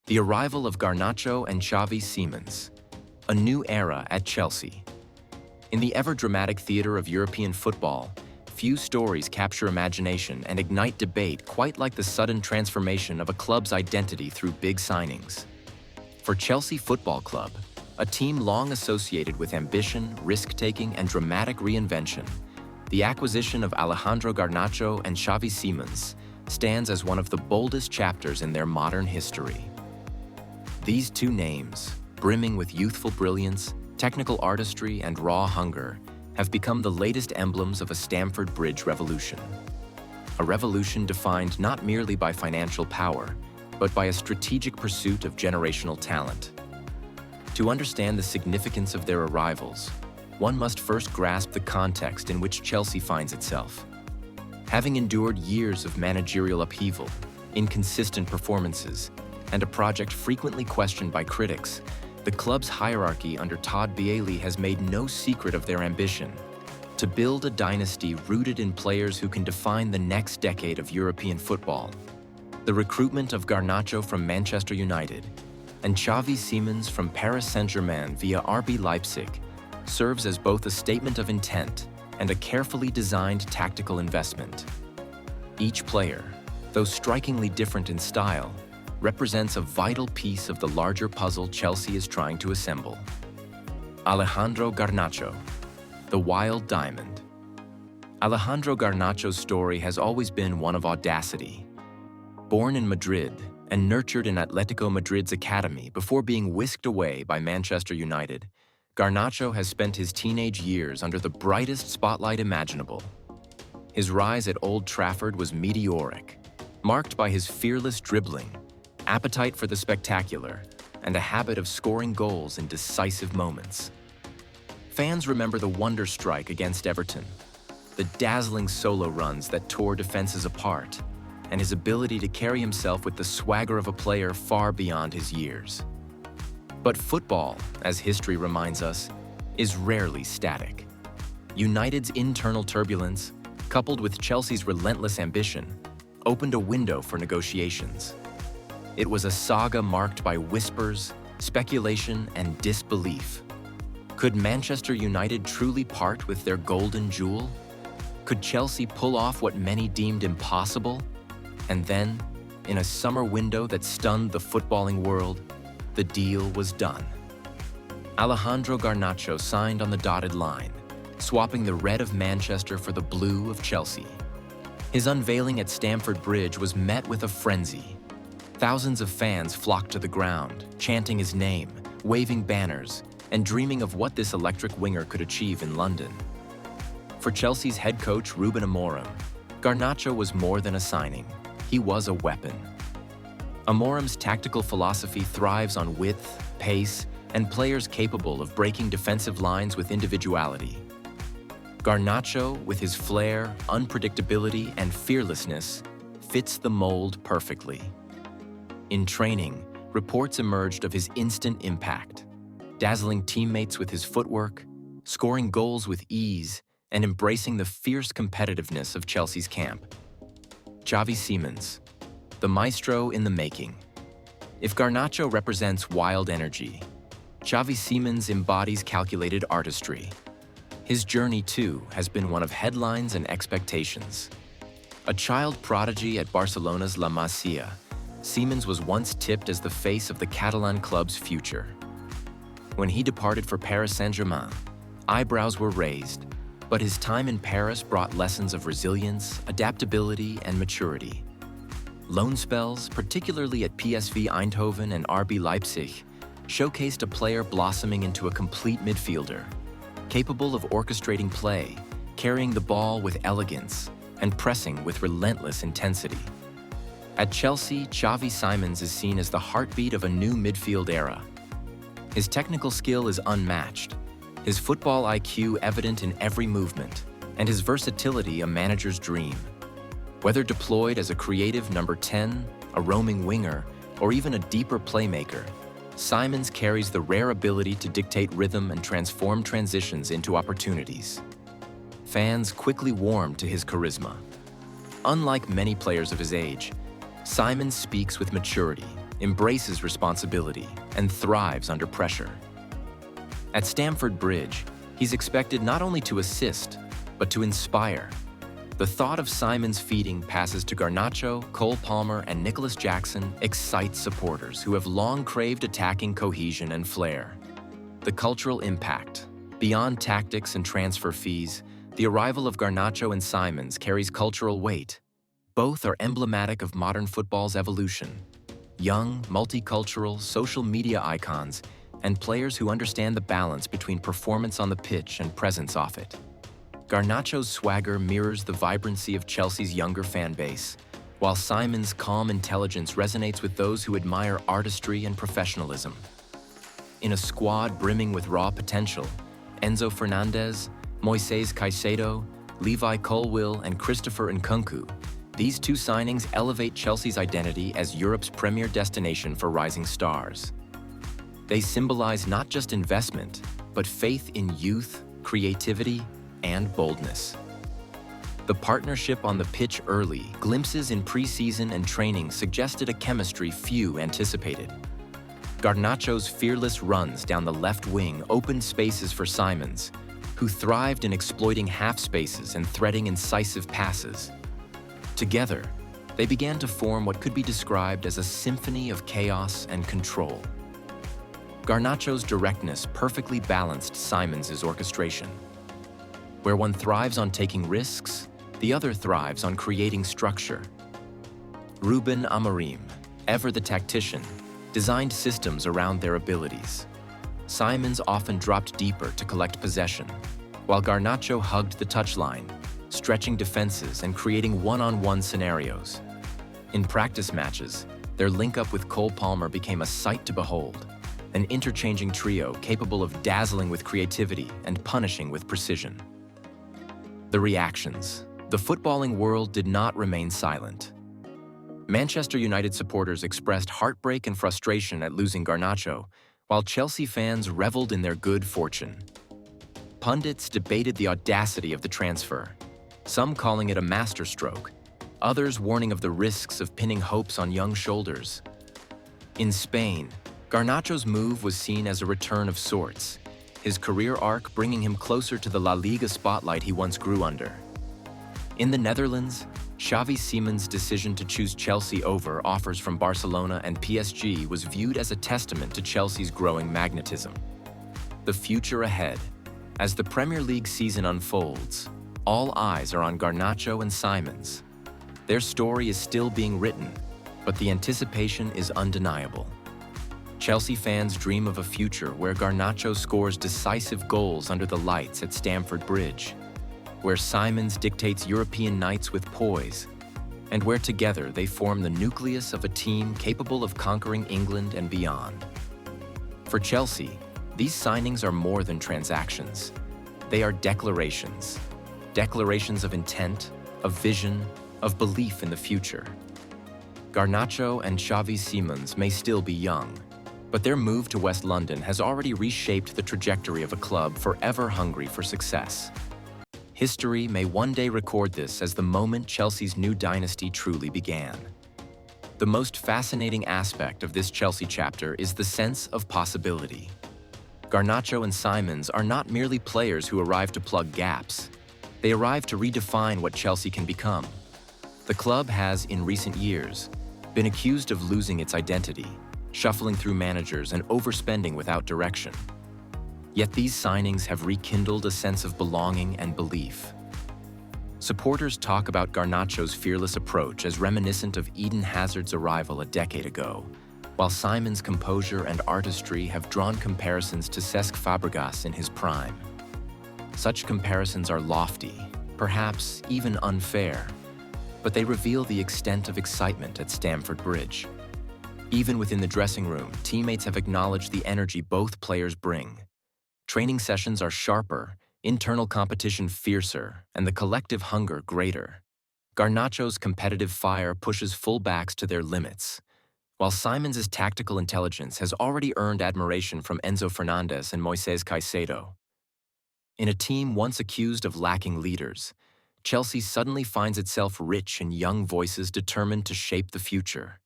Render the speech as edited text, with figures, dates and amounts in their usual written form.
The arrival of Garnacho and Xavi Simons, a new era at Chelsea. In the ever-dramatic theater of European football, few stories capture imagination and ignite debate quite like the sudden transformation of a club's identity through big signings. For Chelsea Football Club, a team long associated with ambition, risk-taking, and dramatic reinvention, the acquisition of Alejandro Garnacho and Xavi Simons stands as one of the boldest chapters in their modern history. These two names, brimming with youthful brilliance, technical artistry, and raw hunger, have become the latest emblems of a Stamford Bridge revolution. A revolution defined not merely by financial power, but by a strategic pursuit of generational talent. To understand the significance of their arrivals, one must first grasp the context in which Chelsea finds itself. Having endured years of managerial upheaval, inconsistent performances, and a project frequently questioned by critics, the club's hierarchy under Todd Boehly has made no secret of their ambition to build a dynasty rooted in players who can define the next decade of European football. The recruitment of Garnacho from Manchester United and Xavi Simons from Paris Saint-Germain via RB Leipzig serves as both a statement of intent and a carefully designed tactical investment. Each player, though strikingly different in style, represents a vital piece of the larger puzzle Chelsea is trying to assemble. Alejandro Garnacho, the wild diamond. Alejandro Garnacho's story has always been one of audacity. Born in Madrid and nurtured in Atletico Madrid's academy before being whisked away by Manchester United, Garnacho has spent his teenage years under the brightest spotlight imaginable. His rise at Old Trafford was meteoric, marked by his fearless dribbling, appetite for the spectacular, and a habit of scoring goals in decisive moments. Fans remember the wonder strike against Everton, the dazzling solo runs that tore defenses apart, and his ability to carry himself with the swagger of a player far beyond his years. But football, as history reminds us, is rarely static. United's internal turbulence, coupled with Chelsea's relentless ambition, opened a window for negotiations. It was a saga marked by whispers, speculation, and disbelief. Could Manchester United truly part with their golden jewel? Could Chelsea pull off what many deemed impossible? And then, in a summer window that stunned the footballing world, the deal was done. Alejandro Garnacho signed on the dotted line, swapping the red of Manchester for the blue of Chelsea. His unveiling at Stamford Bridge was met with a frenzy. Thousands of fans flocked to the ground, chanting his name, waving banners, and dreaming of what this electric winger could achieve in London. For Chelsea's head coach Ruben Amorim, Garnacho was more than a signing. He was a weapon. Amorim's tactical philosophy thrives on width, pace, and players capable of breaking defensive lines with individuality. Garnacho, with his flair, unpredictability, and fearlessness, fits the mold perfectly. In training, reports emerged of his instant impact, dazzling teammates with his footwork, scoring goals with ease, and embracing the fierce competitiveness of Chelsea's camp. Xavi Simons, the maestro in the making. If Garnacho represents wild energy, Xavi Simons embodies calculated artistry. His journey, too, has been one of headlines and expectations. A child prodigy at Barcelona's La Masia, Simons was once tipped as the face of the Catalan club's future. When he departed for Paris Saint-Germain, eyebrows were raised, but his time in Paris brought lessons of resilience, adaptability, and maturity. Loan spells, particularly at PSV Eindhoven and RB Leipzig, showcased a player blossoming into a complete midfielder, capable of orchestrating play, carrying the ball with elegance, and pressing with relentless intensity. At Chelsea, Xavi Simons is seen as the heartbeat of a new midfield era. His technical skill is unmatched, his football IQ evident in every movement, and his versatility a manager's dream. Whether deployed as a creative number 10, a roaming winger, or even a deeper playmaker, Simons carries the rare ability to dictate rhythm and transform transitions into opportunities. Fans quickly warmed to his charisma. Unlike many players of his age, Simons speaks with maturity, embraces responsibility, and thrives under pressure. At Stamford Bridge, he's expected not only to assist, but to inspire. The thought of Simons feeding passes to Garnacho, Cole Palmer, and Nicholas Jackson excites supporters who have long craved attacking cohesion and flair. The cultural impact. Beyond tactics and transfer fees, the arrival of Garnacho and Simons carries cultural weight. Both are emblematic of modern football's evolution. Young, multicultural, social media icons, and players who understand the balance between performance on the pitch and presence off it. Garnacho's swagger mirrors the vibrancy of Chelsea's younger fan base, while Simons' calm intelligence resonates with those who admire artistry and professionalism. In a squad brimming with raw potential, Enzo Fernandez, Moises Caicedo, Levi Colwill, and Christopher Nkunku, these two signings elevate Chelsea's identity as Europe's premier destination for rising stars. They symbolize not just investment, but faith in youth, creativity, and boldness. The partnership on the pitch early, glimpses in preseason and training suggested a chemistry few anticipated. Garnacho's fearless runs down the left wing opened spaces for Simons, who thrived in exploiting half spaces and threading incisive passes. Together, they began to form what could be described as a symphony of chaos and control. Garnacho's directness perfectly balanced Simons' orchestration. Where one thrives on taking risks, the other thrives on creating structure. Ruben Amorim, ever the tactician, designed systems around their abilities. Simons often dropped deeper to collect possession, while Garnacho hugged the touchline, stretching defenses and creating one-on-one scenarios. In practice matches, their link-up with Cole Palmer became a sight to behold, an interchanging trio capable of dazzling with creativity and punishing with precision. The reactions. The footballing world did not remain silent. Manchester United supporters expressed heartbreak and frustration at losing Garnacho, while Chelsea fans reveled in their good fortune. Pundits debated the audacity of the transfer, some calling it a masterstroke, others warning of the risks of pinning hopes on young shoulders. In Spain, Garnacho's move was seen as a return of sorts, his career arc bringing him closer to the La Liga spotlight he once grew under. In the Netherlands, Xavi Simons' decision to choose Chelsea over offers from Barcelona and PSG was viewed as a testament to Chelsea's growing magnetism. The future ahead. As the Premier League season unfolds, all eyes are on Garnacho and Simons. Their story is still being written, but the anticipation is undeniable. Chelsea fans dream of a future where Garnacho scores decisive goals under the lights at Stamford Bridge, where Simons dictates European nights with poise, and where together they form the nucleus of a team capable of conquering England and beyond. For Chelsea, these signings are more than transactions. They are declarations. Declarations of intent, of vision, of belief in the future. Garnacho and Xavi Simons may still be young, but their move to West London has already reshaped the trajectory of a club forever hungry for success. History may one day record this as the moment Chelsea's new dynasty truly began. The most fascinating aspect of this Chelsea chapter is the sense of possibility. Garnacho and Simons are not merely players who arrive to plug gaps. They arrive to redefine what Chelsea can become. The club has, in recent years, been accused of losing its identity, shuffling through managers and overspending without direction. Yet these signings have rekindled a sense of belonging and belief. Supporters talk about Garnacho's fearless approach as reminiscent of Eden Hazard's arrival a decade ago, while Simons' composure and artistry have drawn comparisons to Cesc Fabregas in his prime. Such comparisons are lofty, perhaps even unfair, but they reveal the extent of excitement at Stamford Bridge. Even within the dressing room, teammates have acknowledged the energy both players bring. Training sessions are sharper, internal competition fiercer, and the collective hunger greater. Garnacho's competitive fire pushes fullbacks to their limits, while Simons' tactical intelligence has already earned admiration from Enzo Fernandez and Moises Caicedo. In a team once accused of lacking leaders, Chelsea suddenly finds itself rich in young voices determined to shape the future.